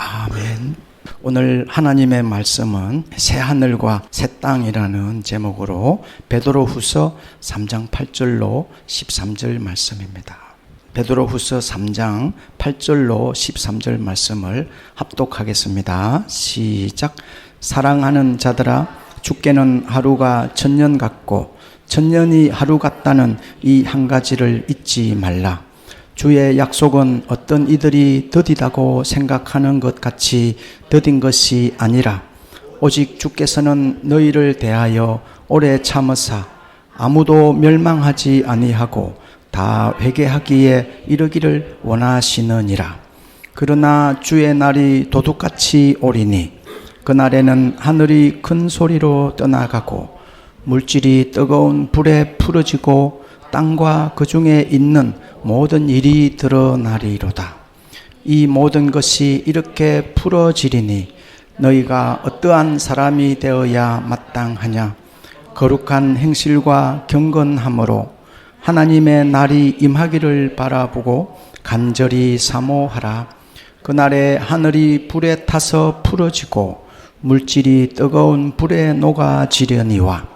아멘. 오늘 하나님의 말씀은 새 하늘과 새 땅이라는 제목으로 베드로후서 3장 8절로 13절 말씀입니다. 베드로후서 3장 8절로 13절 말씀을 합독하겠습니다. 시작. 사랑하는 자들아, 주께는 하루가 천년 같고 천년이 하루 같다는 이 한 가지를 잊지 말라. 주의 약속은 어떤 이들이 더디다고 생각하는 것 같이 더딘 것이 아니라 오직 주께서는 너희를 대하여 오래 참으사 아무도 멸망하지 아니하고 다 회개하기에 이르기를 원하시느니라. 그러나 주의 날이 도둑같이 오리니 그날에는 하늘이 큰 소리로 떠나가고 물질이 뜨거운 불에 풀어지고 땅과 그 중에 있는 모든 일이 드러나리로다. 이 모든 것이 이렇게 풀어지리니 너희가 어떠한 사람이 되어야 마땅하냐? 거룩한 행실과 경건함으로 하나님의 날이 임하기를 바라보고 간절히 사모하라. 그날에 하늘이 불에 타서 풀어지고 물질이 뜨거운 불에 녹아지려니와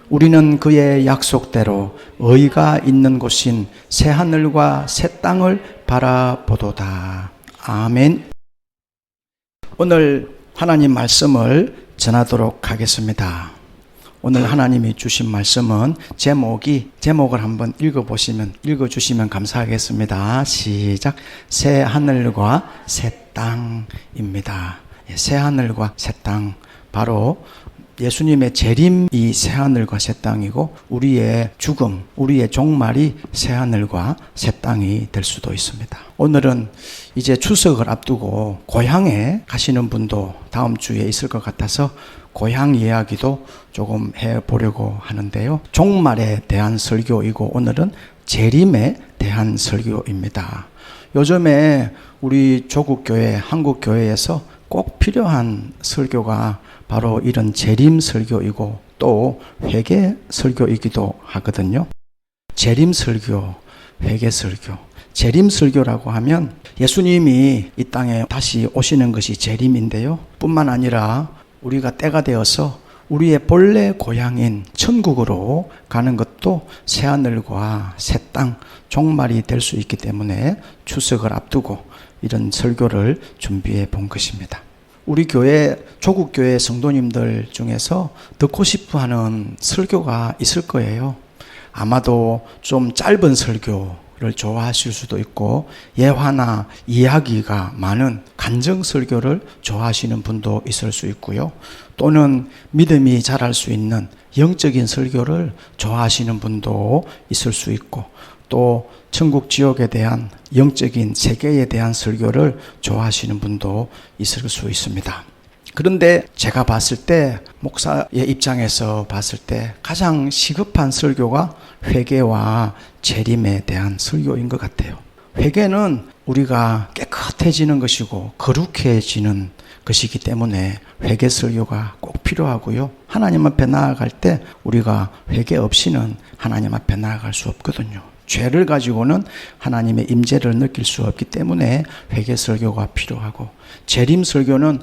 우리는 그의 약속대로 의가 있는 곳인 새 하늘과 새 땅을 바라보도다. 아멘. 오늘 하나님 말씀을 전하도록 하겠습니다. 오늘 하나님이 주신 말씀은 제목을 한번 읽어주시면 감사하겠습니다. 시작. 새 하늘과 새 땅입니다. 새 하늘과 새 땅, 바로 예수님의 재림이 새하늘과 새 땅이고 우리의 죽음, 우리의 종말이 새하늘과 새 땅이 될 수도 있습니다. 오늘은 이제 추석을 앞두고 고향에 가시는 분도 다음 주에 있을 것 같아서 고향 이야기도 조금 해보려고 하는데요. 종말에 대한 설교이고 오늘은 재림에 대한 설교입니다. 요즘에 우리 조국교회, 한국교회에서 꼭 필요한 설교가 바로 이런 재림 설교이고 또 회개 설교이기도 하거든요. 재림 설교, 회개 설교. 재림 설교라고 하면 예수님이 이 땅에 다시 오시는 것이 재림인데요. 뿐만 아니라 우리가 때가 되어서 우리의 본래 고향인 천국으로 가는 것도 새하늘과 새 땅, 종말이 될 수 있기 때문에 추석을 앞두고 이런 설교를 준비해 본 것입니다. 우리 교회, 조국교회 성도님들 중에서 듣고 싶어 하는 설교가 있을 거예요. 아마도 좀 짧은 설교를 좋아하실 수도 있고 예화나 이야기가 많은 간증 설교를 좋아하시는 분도 있을 수 있고요. 또는 믿음이 자랄 수 있는 영적인 설교를 좋아하시는 분도 있을 수 있고 또 천국 지옥에 대한 영적인 세계에 대한 설교를 좋아하시는 분도 있을 수 있습니다. 그런데 제가 봤을 때, 목사의 입장에서 봤을 때 가장 시급한 설교가 회개와 재림에 대한 설교인 것 같아요. 회개는 우리가 깨끗해지는 것이고 거룩해지는 것이기 때문에 회개 설교가 꼭 필요하고요. 하나님 앞에 나아갈 때 우리가 회개 없이는 하나님 앞에 나아갈 수 없거든요. 죄를 가지고는 하나님의 임재를 느낄 수 없기 때문에 회개 설교가 필요하고, 재림 설교는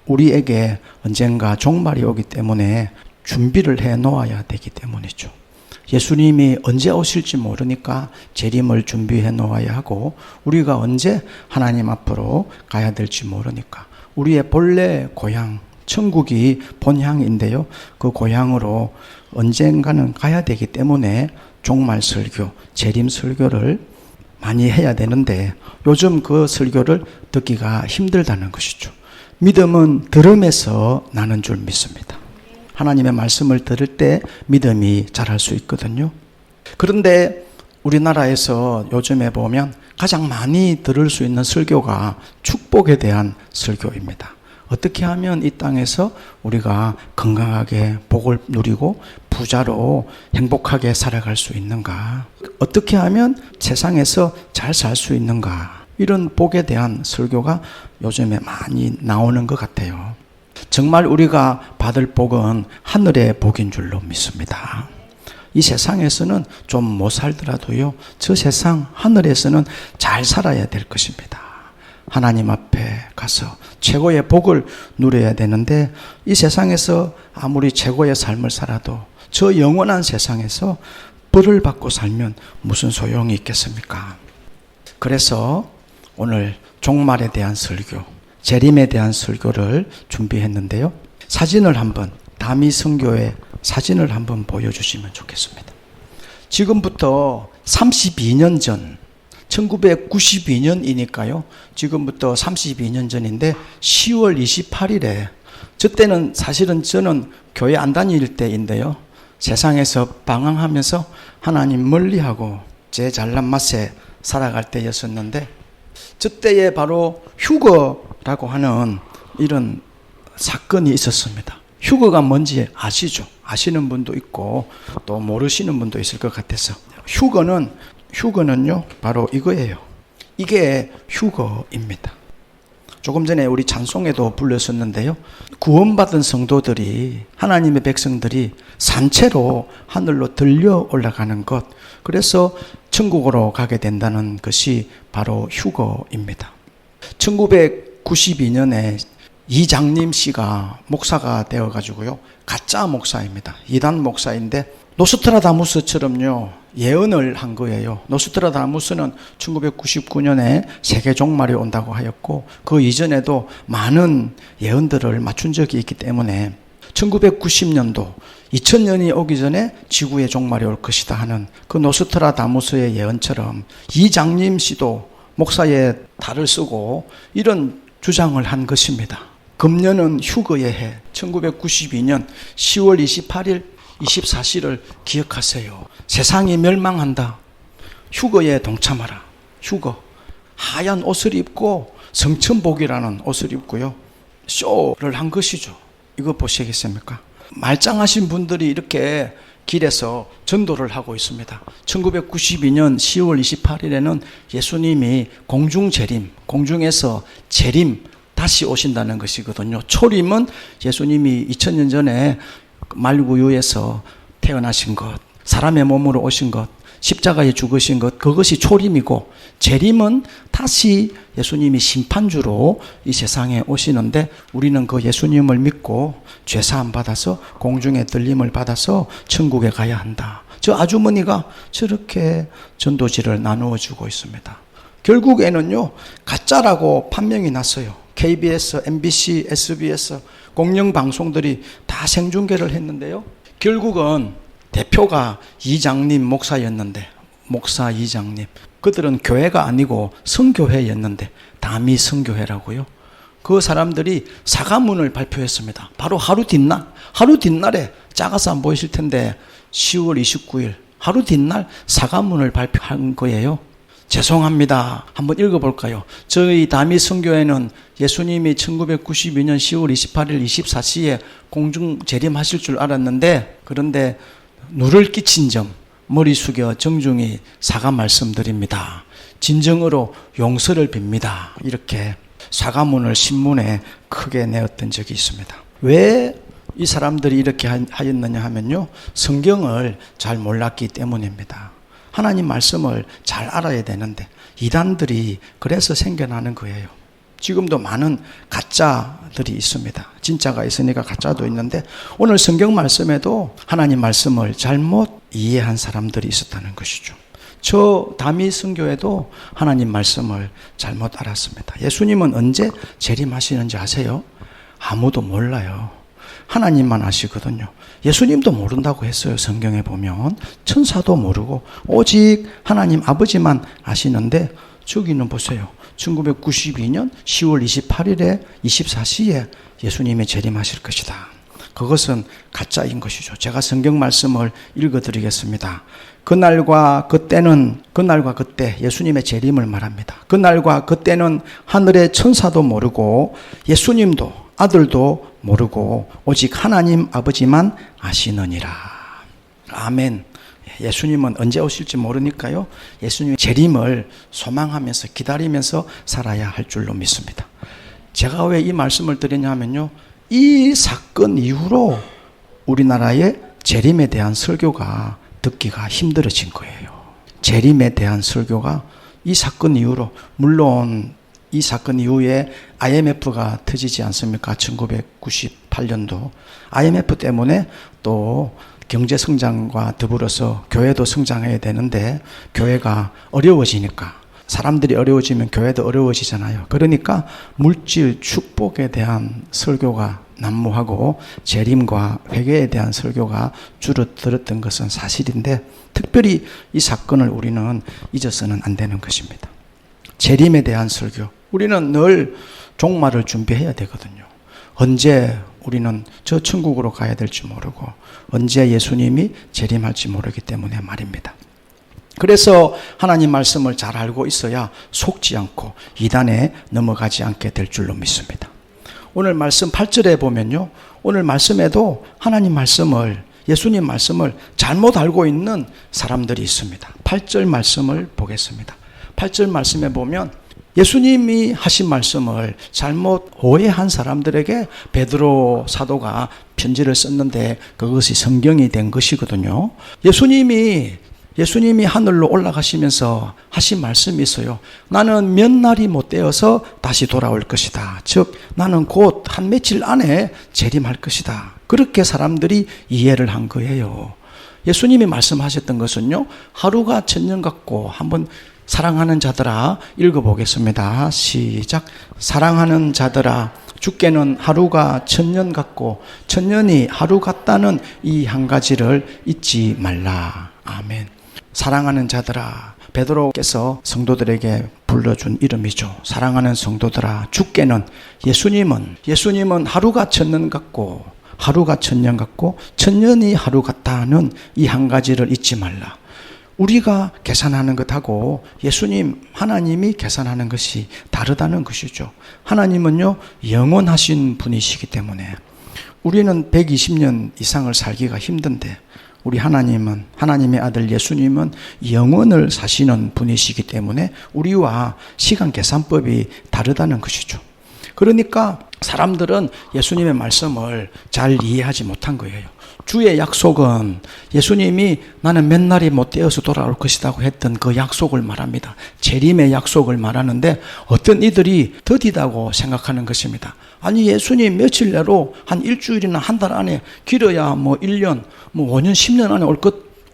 우리에게 언젠가 종말이 오기 때문에 준비를 해 놓아야 되기 때문이죠. 예수님이 언제 오실지 모르니까 재림을 준비해 놓아야 하고, 우리가 언제 하나님 앞으로 가야 될지 모르니까 우리의 본래 고향, 천국이 본향인데요. 그 고향으로 언젠가는 가야 되기 때문에 종말 설교, 재림 설교를 많이 해야 되는데 요즘 그 설교를 듣기가 힘들다는 것이죠. 믿음은 들음에서 나는 줄 믿습니다. 하나님의 말씀을 들을 때 믿음이 자랄 수 있거든요. 그런데 우리나라에서 요즘에 보면 가장 많이 들을 수 있는 설교가 축복에 대한 설교입니다. 어떻게 하면 이 땅에서 우리가 건강하게 복을 누리고 부자로 행복하게 살아갈 수 있는가? 어떻게 하면 세상에서 잘 살 수 있는가? 이런 복에 대한 설교가 요즘에 많이 나오는 것 같아요. 정말 우리가 받을 복은 하늘의 복인 줄로 믿습니다. 이 세상에서는 좀 못 살더라도요, 저 세상 하늘에서는 잘 살아야 될 것입니다. 하나님 앞에 가서 최고의 복을 누려야 되는데 이 세상에서 아무리 최고의 삶을 살아도 저 영원한 세상에서 벌을 받고 살면 무슨 소용이 있겠습니까? 그래서 오늘 종말에 대한 설교, 재림에 대한 설교를 준비했는데요. 사진을 한번, 다미 선교의 사진을 한번 보여주시면 좋겠습니다. 지금부터 32년 전, 1992년이니까요. 지금부터 32년 전인데 10월 28일에 저때는 사실은 저는 교회 안 다닐 때인데요. 세상에서 방황하면서 하나님 멀리하고 제 잘난 맛에 살아갈 때였었는데 저때에 바로 휴거라고 하는 이런 사건이 있었습니다. 휴거가 뭔지 아시죠? 아시는 분도 있고 또 모르시는 분도 있을 것 같아서 휴거는요 바로 이거예요. 이게 휴거입니다. 조금 전에 우리 찬송에도 불렀었는데요. 구원받은 성도들이 하나님의 백성들이 산채로 하늘로 들려 올라가는 것, 그래서 천국으로 가게 된다는 것이 바로 휴거입니다. 1992년에 이장님 씨가 목사가 되어가지고요. 가짜 목사입니다. 이단 목사인데 노스트라다무스처럼요. 예언을 한 거예요. 노스트라다무스는 1999년에 세계 종말이 온다고 하였고 그 이전에도 많은 예언들을 맞춘 적이 있기 때문에 1990년도 2000년이 오기 전에 지구의 종말이 올 것이다 하는 그 노스트라다무스의 예언처럼 이장님 씨도 목사의 달을 쓰고 이런 주장을 한 것입니다. 금년은 휴거의 해, 1992년 10월 28일 24시를 기억하세요. 세상이 멸망한다. 휴거에 동참하라. 휴거. 하얀 옷을 입고 성천복이라는 옷을 입고요. 쇼를 한 것이죠. 이거 보시겠습니까? 말짱하신 분들이 이렇게 길에서 전도를 하고 있습니다. 1992년 10월 28일에는 예수님이 공중재림, 공중에서 재림, 다시 오신다는 것이거든요. 초림은 예수님이 2000년 전에 말구유에서 태어나신 것, 사람의 몸으로 오신 것, 십자가에 죽으신 것, 그것이 초림이고, 재림은 다시 예수님이 심판주로 이 세상에 오시는데 우리는 그 예수님을 믿고 죄사함 받아서 공중의 들림을 받아서 천국에 가야 한다. 저 아주머니가 저렇게 전도지를 나누어 주고 있습니다. 결국에는요, 가짜라고 판명이 났어요. KBS, MBC, SBS 공영방송들이 다 생중계를 했는데요. 결국은 대표가 이장님 목사였는데, 목사 이장님, 그들은 교회가 아니고 성교회였는데 다미 성교회라고요. 그 사람들이 사과문을 발표했습니다. 바로 하루 뒷날에 작아서 안 보이실 텐데 10월 29일 하루 뒷날 사과문을 발표한 거예요. 죄송합니다. 한번 읽어볼까요? 저희 다미 성교회는 예수님이 1992년 10월 28일 24시에 공중 재림하실 줄 알았는데, 그런데 누를 끼친 점 머리 숙여 정중히 사과 말씀드립니다. 진정으로 용서를 빕니다. 이렇게 사과문을 신문에 크게 내었던 적이 있습니다. 왜 이 사람들이 이렇게 하였느냐 하면요, 성경을 잘 몰랐기 때문입니다. 하나님 말씀을 잘 알아야 되는데 이단들이 그래서 생겨나는 거예요. 지금도 많은 가짜들이 있습니다. 진짜가 있으니까 가짜도 있는데 오늘 성경 말씀에도 하나님 말씀을 잘못 이해한 사람들이 있었다는 것이죠. 저 다미 선교에도 하나님 말씀을 잘못 알았습니다. 예수님은 언제 재림하시는지 아세요? 아무도 몰라요. 하나님만 아시거든요. 예수님도 모른다고 했어요. 성경에 보면 천사도 모르고 오직 하나님 아버지만 아시는데, 저기는 보세요. 1992년 10월 28일에 24시에 예수님이 재림하실 것이다. 그것은 가짜인 것이죠. 제가 성경 말씀을 읽어드리겠습니다. 그날과 그때 예수님의 재림을 말합니다. 그날과 그때는 하늘의 천사도 모르고 예수님도 아들도 모르고 오직 하나님 아버지만 아시느니라. 아멘. 예수님은 언제 오실지 모르니까요, 예수님의 재림을 소망하면서 기다리면서 살아야 할 줄로 믿습니다. 제가 왜 이 말씀을 드리냐면요, 이 사건 이후로 우리나라의 재림에 대한 설교가 듣기가 힘들어진 거예요. 재림에 대한 설교가 이 사건 이후로, 물론 이 사건 이후에 IMF가 터지지 않습니까? 1998년도. IMF 때문에 또 경제 성장과 더불어서 교회도 성장해야 되는데 교회가 어려워지니까, 사람들이 어려워지면 교회도 어려워지잖아요. 그러니까 물질 축복에 대한 설교가 난무하고 재림과 회개에 대한 설교가 줄어들었던 것은 사실인데, 특별히 이 사건을 우리는 잊어서는 안 되는 것입니다. 재림에 대한 설교. 우리는 늘 종말을 준비해야 되거든요. 언제 우리는 저 천국으로 가야 될지 모르고 언제 예수님이 재림할지 모르기 때문에 말입니다. 그래서 하나님 말씀을 잘 알고 있어야 속지 않고 이단에 넘어가지 않게 될 줄로 믿습니다. 오늘 말씀 8절에 보면요, 오늘 말씀에도 하나님 말씀을, 예수님 말씀을 잘못 알고 있는 사람들이 있습니다. 8절 말씀을 보겠습니다. 8절 말씀에 보면 예수님이 하신 말씀을 잘못 오해한 사람들에게 베드로 사도가 편지를 썼는데 그것이 성경이 된 것이거든요. 예수님이 하늘로 올라가시면서 하신 말씀이 있어요. 나는 몇 날이 못 되어서 다시 돌아올 것이다. 즉 나는 곧 한 며칠 안에 재림할 것이다. 그렇게 사람들이 이해를 한 거예요. 예수님이 말씀하셨던 것은요, 하루가 천년 같고, 한번 사랑하는 자들아 읽어보겠습니다. 시작. 사랑하는 자들아, 주께는 하루가 천년 같고 천년이 하루 같다는 이 한 가지를 잊지 말라. 아멘. 사랑하는 자들아, 베드로께서 성도들에게 불러준 이름이죠. 사랑하는 성도들아, 주께는, 예수님은 하루가 천년 같고 하루가 천년 같고 천년이 하루 같다는 이 한 가지를 잊지 말라. 우리가 계산하는 것하고 예수님, 하나님이 계산하는 것이 다르다는 것이죠. 하나님은요, 영원하신 분이시기 때문에 우리는 120년 이상을 살기가 힘든데, 우리 하나님은, 하나님의 아들 예수님은 영원을 사시는 분이시기 때문에 우리와 시간 계산법이 다르다는 것이죠. 그러니까 사람들은 예수님의 말씀을 잘 이해하지 못한 거예요. 주의 약속은 예수님이 나는 몇 날이 못 되어서 돌아올 것이라고 했던 그 약속을 말합니다. 재림의 약속을 말하는데 어떤 이들이 더디다고 생각하는 것입니다. 아니, 예수님 며칠 내로 한 일주일이나 한 달 안에, 길어야 1년, 5년, 10년 안에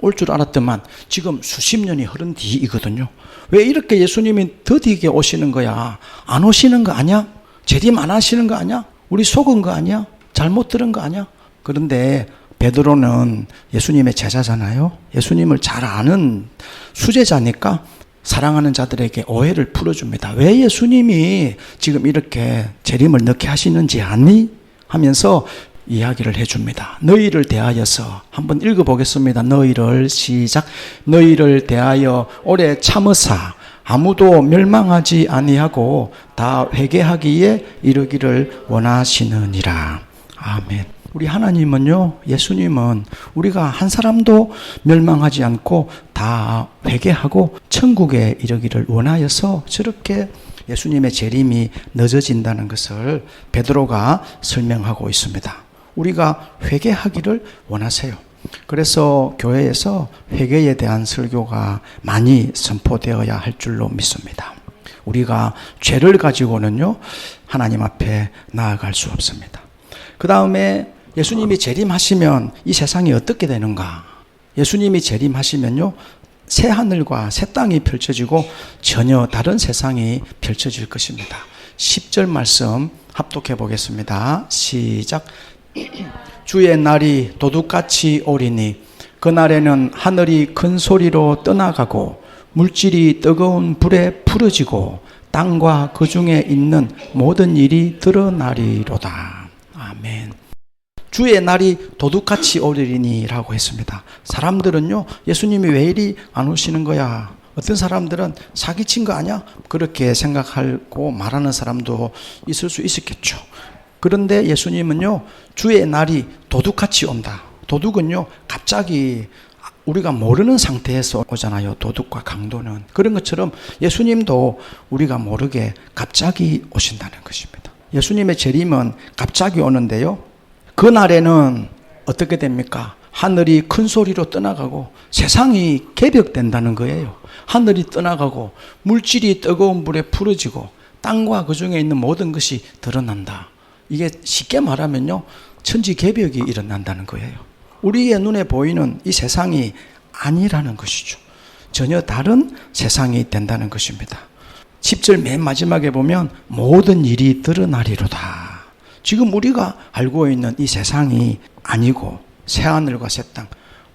올 줄 알았더만 지금 수십 년이 흐른 뒤이거든요. 왜 이렇게 예수님이 더디게 오시는 거야? 안 오시는 거 아니야? 재림 안 하시는 거 아니야? 우리 속은 거 아니야? 잘못 들은 거 아니야? 그런데 베드로는 예수님의 제자잖아요. 예수님을 잘 아는 수제자니까 사랑하는 자들에게 오해를 풀어줍니다. 왜 예수님이 지금 이렇게 재림을 늦게 하시는지 아니? 하면서 이야기를 해줍니다. 너희를 대하여서, 한번 읽어보겠습니다. 너희를, 시작. 너희를 대하여 오래 참으사 아무도 멸망하지 아니하고 다 회개하기에 이르기를 원하시느니라. 아멘. 우리 하나님은요, 예수님은 우리가 한 사람도 멸망하지 않고 다 회개하고 천국에 이르기를 원하여서 저렇게 예수님의 재림이 늦어진다는 것을 베드로가 설명하고 있습니다. 우리가 회개하기를 원하세요. 그래서 교회에서 회개에 대한 설교가 많이 선포되어야 할 줄로 믿습니다. 우리가 죄를 가지고는요, 하나님 앞에 나아갈 수 없습니다. 그 다음에 예수님이 재림하시면 이 세상이 어떻게 되는가? 예수님이 재림하시면요, 새 하늘과 새 땅이 펼쳐지고 전혀 다른 세상이 펼쳐질 것입니다. 10절 말씀 합독해 보겠습니다. 시작. 주의 날이 도둑같이 오리니 그날에는 하늘이 큰 소리로 떠나가고 물질이 뜨거운 불에 풀어지고 땅과 그 중에 있는 모든 일이 드러나리로다. 아멘. 주의 날이 도둑같이 오리니라고 했습니다. 사람들은요, 예수님이 왜 이리 안 오시는 거야? 어떤 사람들은 사기친 거 아니야? 그렇게 생각하고 말하는 사람도 있을 수 있었겠죠. 그런데 예수님은요, 주의 날이 도둑같이 온다. 도둑은요, 갑자기 우리가 모르는 상태에서 오잖아요. 도둑과 강도는. 그런 것처럼 예수님도 우리가 모르게 갑자기 오신다는 것입니다. 예수님의 재림은 갑자기 오는데요, 그날에는 어떻게 됩니까? 하늘이 큰 소리로 떠나가고 세상이 개벽된다는 거예요. 하늘이 떠나가고 물질이 뜨거운 불에 풀어지고 땅과 그 중에 있는 모든 것이 드러난다. 이게 쉽게 말하면요, 천지개벽이 일어난다는 거예요. 우리의 눈에 보이는 이 세상이 아니라는 것이죠. 전혀 다른 세상이 된다는 것입니다. 10절 맨 마지막에 보면 모든 일이 드러나리로다. 지금 우리가 알고 있는 이 세상이 아니고 새하늘과 새 땅,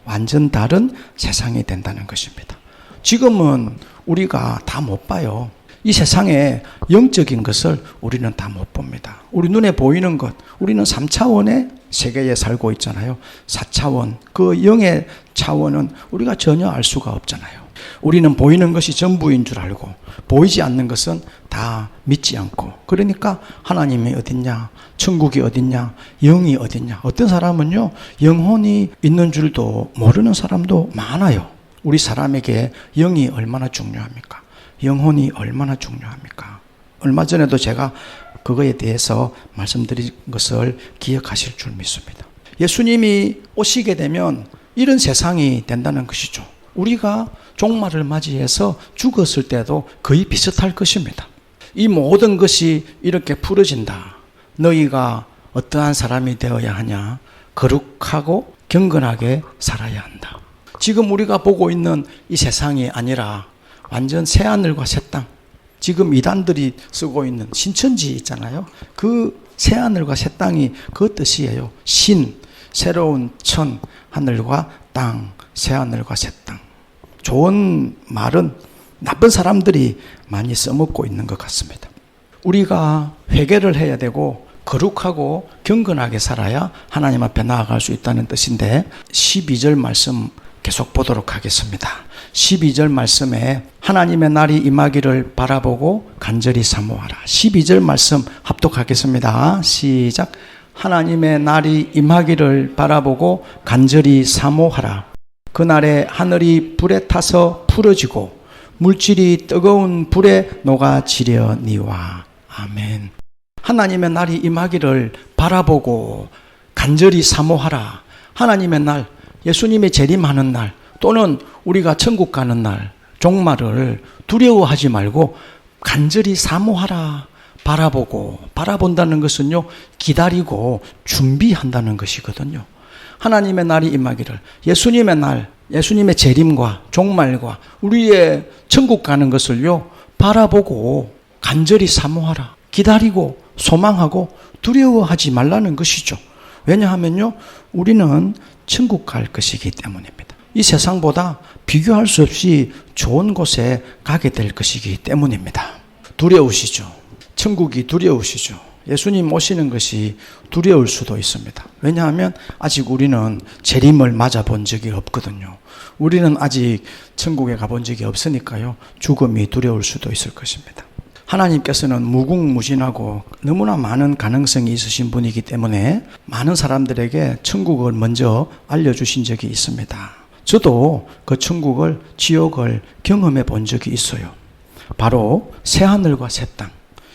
완전 다른 세상이 된다는 것입니다. 지금은 우리가 다 못 봐요. 이 세상의 영적인 것을 우리는 다 못 봅니다. 우리 눈에 보이는 것, 우리는 3차원의 세계에 살고 있잖아요. 4차원, 그 영의 차원은 우리가 전혀 알 수가 없잖아요. 우리는 보이는 것이 전부인 줄 알고 보이지 않는 것은 다 믿지 않고, 그러니까 하나님이 어딨냐, 천국이 어딨냐, 영이 어딨냐. 어떤 사람은요, 영혼이 있는 줄도 모르는 사람도 많아요. 우리 사람에게 영이 얼마나 중요합니까? 영혼이 얼마나 중요합니까? 얼마 전에도 제가 그거에 대해서 말씀드린 것을 기억하실 줄 믿습니다. 예수님이 오시게 되면 이런 세상이 된다는 것이죠. 우리가 종말을 맞이해서 죽었을 때도 거의 비슷할 것입니다. 이 모든 것이 이렇게 풀어진다. 너희가 어떠한 사람이 되어야 하냐? 거룩하고 경건하게 살아야 한다. 지금 우리가 보고 있는 이 세상이 아니라 완전 새하늘과 새 땅, 지금 이단들이 쓰고 있는 신천지 있잖아요. 그 새하늘과 새 땅이 그 뜻이에요. 신, 새로운 천, 하늘과 땅, 새하늘과 새 땅. 좋은 말은 나쁜 사람들이 많이 써먹고 있는 것 같습니다. 우리가 회개를 해야 되고 거룩하고 경건하게 살아야 하나님 앞에 나아갈 수 있다는 뜻인데, 12절 말씀 계속 보도록 하겠습니다. 12절 말씀에 하나님의 날이 임하기를 바라보고 간절히 사모하라. 12절 말씀 합독하겠습니다. 시작. 하나님의 날이 임하기를 바라보고 간절히 사모하라. 그날에 하늘이 불에 타서 풀어지고 물질이 뜨거운 불에 녹아지려니와. 아멘. 하나님의 날이 임하기를 바라보고 간절히 사모하라. 하나님의 날, 예수님의 재림하는 날, 또는 우리가 천국 가는 날, 종말을 두려워하지 말고 간절히 사모하라. 바라보고, 바라본다는 것은요, 기다리고 준비한다는 것이거든요. 하나님의 날이 임하기를, 예수님의 날, 예수님의 재림과 종말과 우리의 천국 가는 것을요, 바라보고 간절히 사모하라. 기다리고 소망하고 두려워하지 말라는 것이죠. 왜냐하면요, 우리는 천국 갈 것이기 때문입니다. 이 세상보다 비교할 수 없이 좋은 곳에 가게 될 것이기 때문입니다. 두려우시죠? 천국이 두려우시죠? 예수님 오시는 것이 두려울 수도 있습니다. 왜냐하면 아직 우리는 재림을 맞아본 적이 없거든요. 우리는 아직 천국에 가본 적이 없으니까요, 죽음이 두려울 수도 있을 것입니다. 하나님께서는 무궁무진하고 너무나 많은 가능성이 있으신 분이기 때문에 많은 사람들에게 천국을 먼저 알려주신 적이 있습니다. 저도 그 천국을, 지옥을 경험해 본 적이 있어요. 바로 새하늘과 새 땅,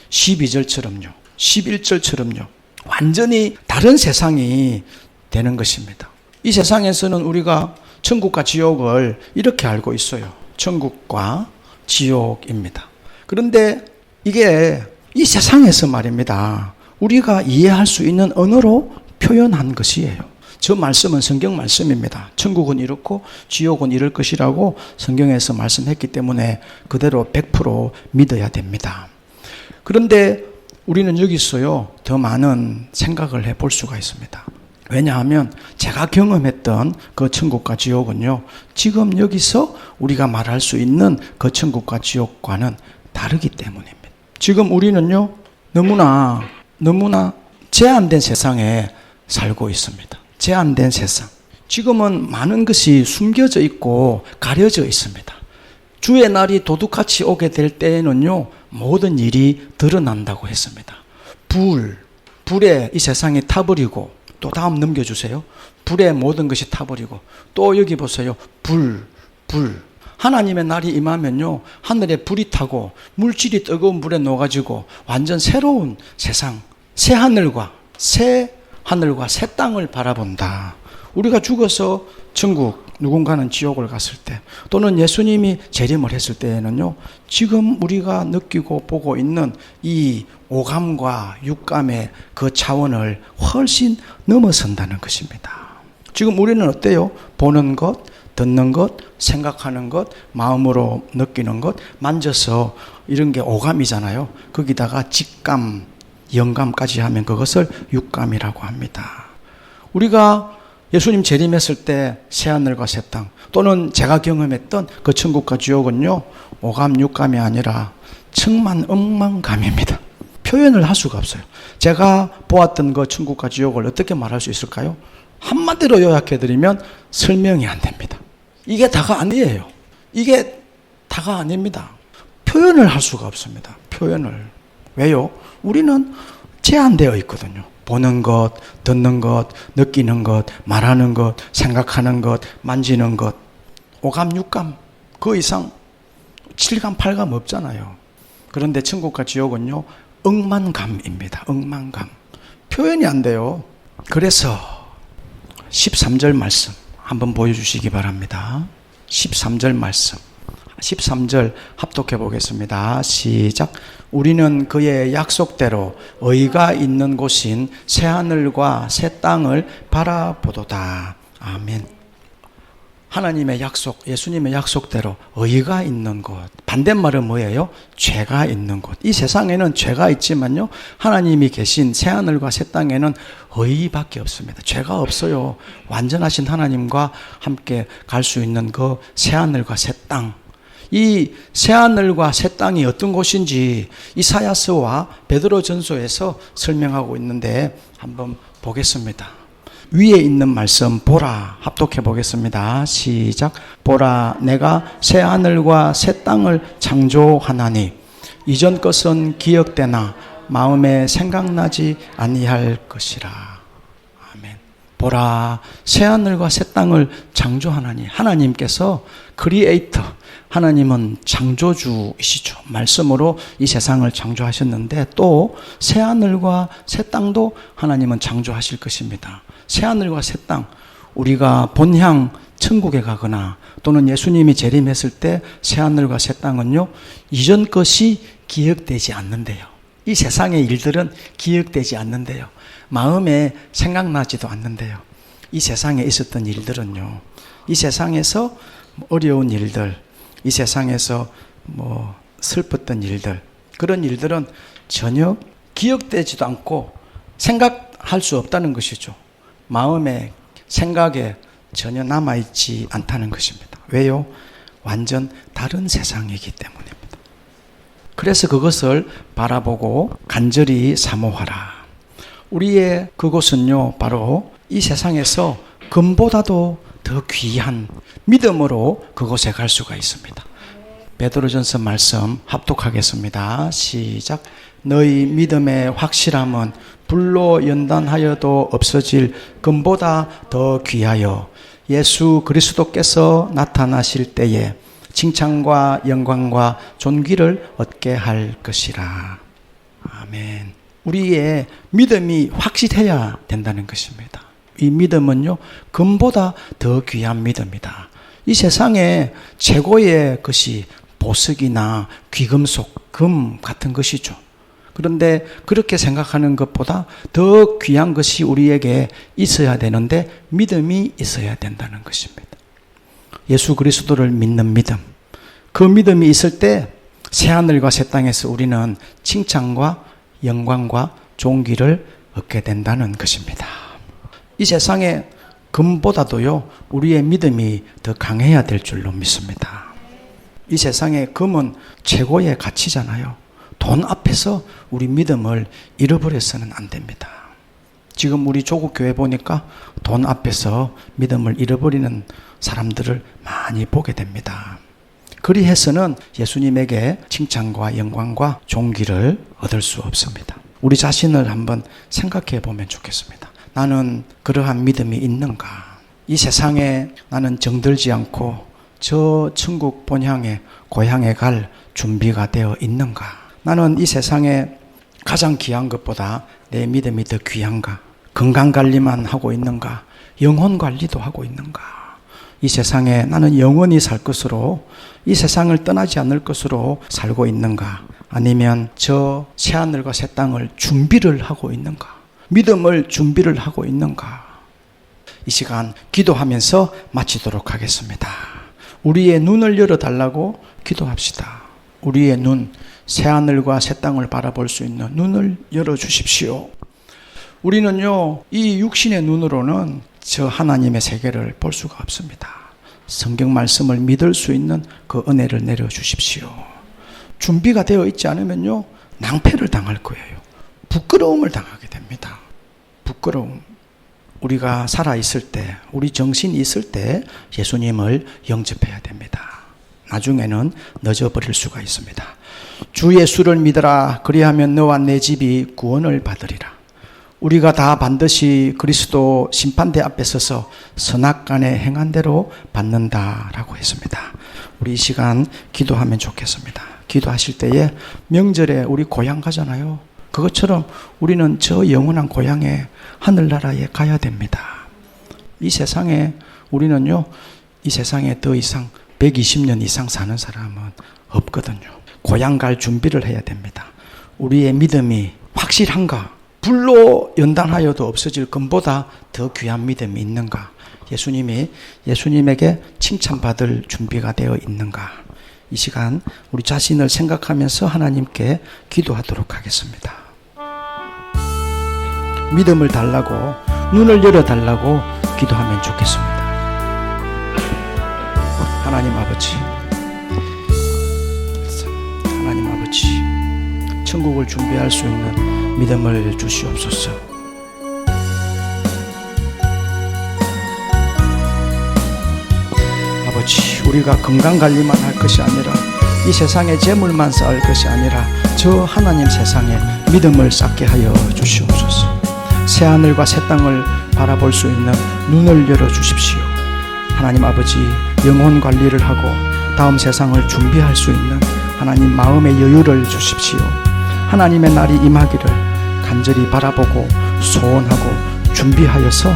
12절처럼요, 11절처럼요, 완전히 다른 세상이 되는 것입니다. 이 세상에서는 우리가 천국과 지옥을 이렇게 알고 있어요. 천국과 지옥입니다. 그런데 이게 이 세상에서 말입니다, 우리가 이해할 수 있는 언어로 표현한 것이에요. 저 말씀은 성경 말씀입니다. 천국은 이렇고 지옥은 이럴 것이라고 성경에서 말씀했기 때문에 그대로 100% 믿어야 됩니다. 그런데 우리는 여기서요, 더 많은 생각을 해볼 수가 있습니다. 왜냐하면 제가 경험했던 그 천국과 지옥은요, 지금 여기서 우리가 말할 수 있는 그 천국과 지옥과는 다르기 때문입니다. 지금 우리는요, 너무나 제한된 세상에 살고 있습니다. 제한된 세상. 지금은 많은 것이 숨겨져 있고 가려져 있습니다. 주의 날이 도둑같이 오게 될 때에는요, 모든 일이 드러난다고 했습니다. 불에 이 세상이 타버리고, 또 다음 넘겨주세요. 불에 모든 것이 타버리고, 또 여기 보세요. 불. 하나님의 날이 임하면요, 하늘에 불이 타고 물질이 뜨거운 불에 녹아지고 완전 새로운 세상, 새 하늘과 새 땅을 바라본다. 우리가 죽어서 천국, 누군가는 지옥을 갔을 때, 또는 예수님이 재림을 했을 때에는요, 지금 우리가 느끼고 보고 있는 이 오감과 육감의 그 차원을 훨씬 넘어선다는 것입니다. 지금 우리는 어때요? 보는 것, 듣는 것, 생각하는 것, 마음으로 느끼는 것, 만져서 이런 게 오감이잖아요. 거기다가 직감, 영감까지 하면 그것을 육감이라고 합니다. 우리가 예수님 재림했을 때 새하늘과 새 땅, 또는 제가 경험했던 그 천국과 지옥은요, 오감, 육감이 아니라 천만, 억만감입니다. 표현을 할 수가 없어요. 제가 보았던 그 천국과 지옥을 어떻게 말할 수 있을까요? 한마디로 요약해드리면 설명이 안 됩니다. 이게 다가 아니에요. 이게 다가 아닙니다. 표현을 할 수가 없습니다. 표현을. 왜요? 우리는 제한되어 있거든요. 보는 것, 듣는 것, 느끼는 것, 말하는 것, 생각하는 것, 만지는 것, 오감, 육감, 그 이상 7감, 8감 없잖아요. 그런데 천국과 지옥은요, 억만감입니다. 억만감. 표현이 안 돼요. 그래서 13절 말씀 한번 보여주시기 바랍니다. 13절 말씀. 13절 합독해 보겠습니다. 시작. 우리는 그의 약속대로 의가 있는 곳인 새하늘과 새 땅을 바라보도다. 아멘. 하나님의 약속, 예수님의 약속대로 의가 있는 곳. 반대말은 뭐예요? 죄가 있는 곳. 이 세상에는 죄가 있지만요, 하나님이 계신 새하늘과 새 땅에는 의밖에 없습니다. 죄가 없어요. 완전하신 하나님과 함께 갈 수 있는 그 새하늘과 새 땅. 이 새하늘과 새 땅이 어떤 곳인지 이사야서와 베드로전서에서 설명하고 있는데 한번 보겠습니다. 위에 있는 말씀 보라 합독해 보겠습니다. 시작. 보라 내가 새하늘과 새 땅을 창조하나니 이전 것은 기억되나 마음에 생각나지 아니할 것이라. 아멘. 보라 새하늘과 새 땅을 창조하나니 하나님께서 크리에이터, 하나님은 창조주이시죠. 말씀으로 이 세상을 창조하셨는데 또 새하늘과 새 땅도 하나님은 창조하실 것입니다. 새하늘과 새 땅, 우리가 본향 천국에 가거나 또는 예수님이 재림했을 때 새하늘과 새 땅은요, 이전 것이 기억되지 않는데요. 이 세상의 일들은 기억되지 않는데요. 마음에 생각나지도 않는데요. 이 세상에 있었던 일들은요, 이 세상에서 어려운 일들, 이 세상에서 슬펐던 일들, 그런 일들은 전혀 기억되지도 않고 생각할 수 없다는 것이죠. 마음에, 생각에 전혀 남아있지 않다는 것입니다. 왜요? 완전 다른 세상이기 때문입니다. 그래서 그것을 바라보고 간절히 사모하라. 우리의 그곳은요, 바로 이 세상에서 금보다도 더 귀한 믿음으로 그곳에 갈 수가 있습니다. 베드로전서 말씀 합독하겠습니다. 시작. 너희 믿음의 확실함은 불로 연단하여도 없어질 금보다 더 귀하여 예수 그리스도께서 나타나실 때에 칭찬과 영광과 존귀를 얻게 할 것이라. 아멘. 우리의 믿음이 확실해야 된다는 것입니다. 이 믿음은요, 금보다 더 귀한 믿음이다. 이 세상에 최고의 것이 보석이나 귀금속, 금 같은 것이죠. 그런데 그렇게 생각하는 것보다 더 귀한 것이 우리에게 있어야 되는데 믿음이 있어야 된다는 것입니다. 예수 그리스도를 믿는 믿음. 그 믿음이 있을 때 새하늘과 새 땅에서 우리는 칭찬과 영광과 존귀를 얻게 된다는 것입니다. 이 세상에 금보다도요, 우리의 믿음이 더 강해야 될 줄로 믿습니다. 이 세상에 금은 최고의 가치잖아요. 돈 앞에서 우리 믿음을 잃어버려서는 안 됩니다. 지금 우리 조국 교회 보니까 돈 앞에서 믿음을 잃어버리는 사람들을 많이 보게 됩니다. 그리해서는 예수님에게 칭찬과 영광과 존귀를 얻을 수 없습니다. 우리 자신을 한번 생각해 보면 좋겠습니다. 나는 그러한 믿음이 있는가? 이 세상에 나는 정들지 않고 저 천국 본향에 고향에 갈 준비가 되어 있는가? 나는 이 세상에 가장 귀한 것보다 내 믿음이 더 귀한가? 건강 관리만 하고 있는가? 영혼 관리도 하고 있는가? 이 세상에 나는 영원히 살 것으로, 이 세상을 떠나지 않을 것으로 살고 있는가? 아니면 저 새하늘과 새 땅을 준비를 하고 있는가? 믿음을 준비를 하고 있는가? 이 시간 기도하면서 마치도록 하겠습니다. 우리의 눈을 열어달라고 기도합시다. 우리의 눈, 새하늘과 새 땅을 바라볼 수 있는 눈을 열어주십시오. 우리는요, 이 육신의 눈으로는 저 하나님의 세계를 볼 수가 없습니다. 성경 말씀을 믿을 수 있는 그 은혜를 내려주십시오. 준비가 되어 있지 않으면요, 낭패를 당할 거예요. 부끄러움을 당하게 됩니다. 부끄러움. 우리가 살아있을 때, 우리 정신이 있을 때 예수님을 영접해야 됩니다. 나중에는 늦어버릴 수가 있습니다. 주 예수를 믿으라. 그리하면 너와 내 집이 구원을 받으리라. 우리가 다 반드시 그리스도 심판대 앞에 서서 선악간에 행한 대로 받는다라고 했습니다. 우리 이 시간 기도하면 좋겠습니다. 기도하실 때에 명절에 우리 고향 가잖아요. 그것처럼 우리는 저 영원한 고향에, 하늘나라에 가야 됩니다. 이 세상에 우리는요, 이 세상에 더 이상 120년 이상 사는 사람은 없거든요. 고향 갈 준비를 해야 됩니다. 우리의 믿음이 확실한가? 불로 연단하여도 없어질 것보다 더 귀한 믿음이 있는가? 예수님에게 칭찬받을 준비가 되어 있는가? 이 시간 우리 자신을 생각하면서 하나님께 기도하도록 하겠습니다. 믿음을 달라고, 눈을 열어달라고 기도하면 좋겠습니다. 하나님 아버지, 천국을 준비할 수 있는 믿음을 주시옵소서. 아버지, 우리가 건강관리만 할 것이 아니라, 이 세상에 재물만 쌓을 것이 아니라 저 하나님 세상에 믿음을 쌓게 하여 주시옵소서. 새하늘과 새 땅을 바라볼 수 있는 눈을 열어주십시오. 하나님 아버지, 영혼 관리를 하고 다음 세상을 준비할 수 있는 하나님 마음의 여유를 주십시오. 하나님의 날이 임하기를 간절히 바라보고 소원하고 준비하여서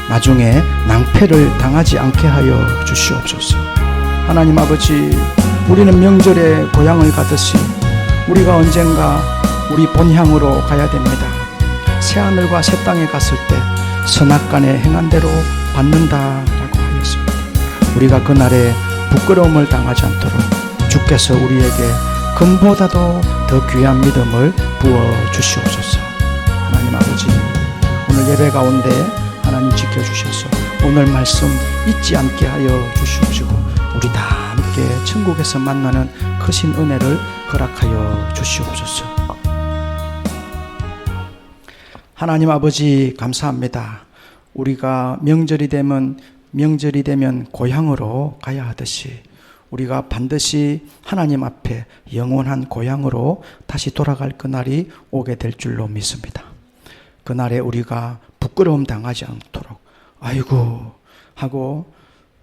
나중에 낭패를 당하지 않게 하여 주시옵소서. 하나님 아버지, 우리는 명절에 고향을 가듯이 우리가 언젠가 우리 본향으로 가야 됩니다. 새하늘과 새 땅에 갔을 때 선악간에 행한 대로 받는다라고 하였습니다. 우리가 그날에 부끄러움을 당하지 않도록 주께서 우리에게 금보다도 더 귀한 믿음을 부어 주시옵소서. 하나님 아버지, 오늘 예배 가운데 하나님 지켜주셔서 오늘 말씀 잊지 않게 하여 주시옵시고, 우리 다 함께 천국에서 만나는 크신 은혜를 허락하여 주시옵소서. 하나님 아버지, 감사합니다. 우리가 명절이 되면 고향으로 가야 하듯이 우리가 반드시 하나님 앞에 영원한 고향으로 다시 돌아갈 그날이 오게 될 줄로 믿습니다. 그날에 우리가 부끄러움 당하지 않도록, 아이고 하고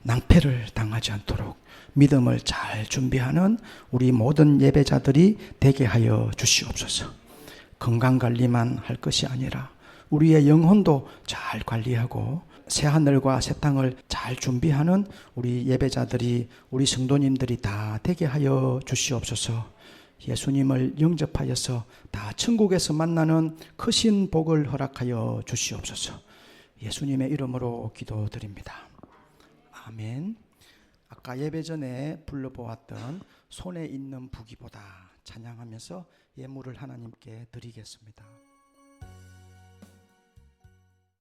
낭패를 당하지 않도록 믿음을 잘 준비하는 우리 모든 예배자들이 되게 하여 주시옵소서. 건강관리만 할 것이 아니라 우리의 영혼도 잘 관리하고 새하늘과 새 땅을 잘 준비하는 우리 예배자들이, 우리 성도님들이 다 되게 하여 주시옵소서. 예수님을 영접하여서 다 천국에서 만나는 크신 복을 허락하여 주시옵소서. 예수님의 이름으로 기도드립니다. 아멘. 아까 예배 전에 불러보았던 손에 있는 부기보다 찬양하면서 예물을 하나님께 드리겠습니다.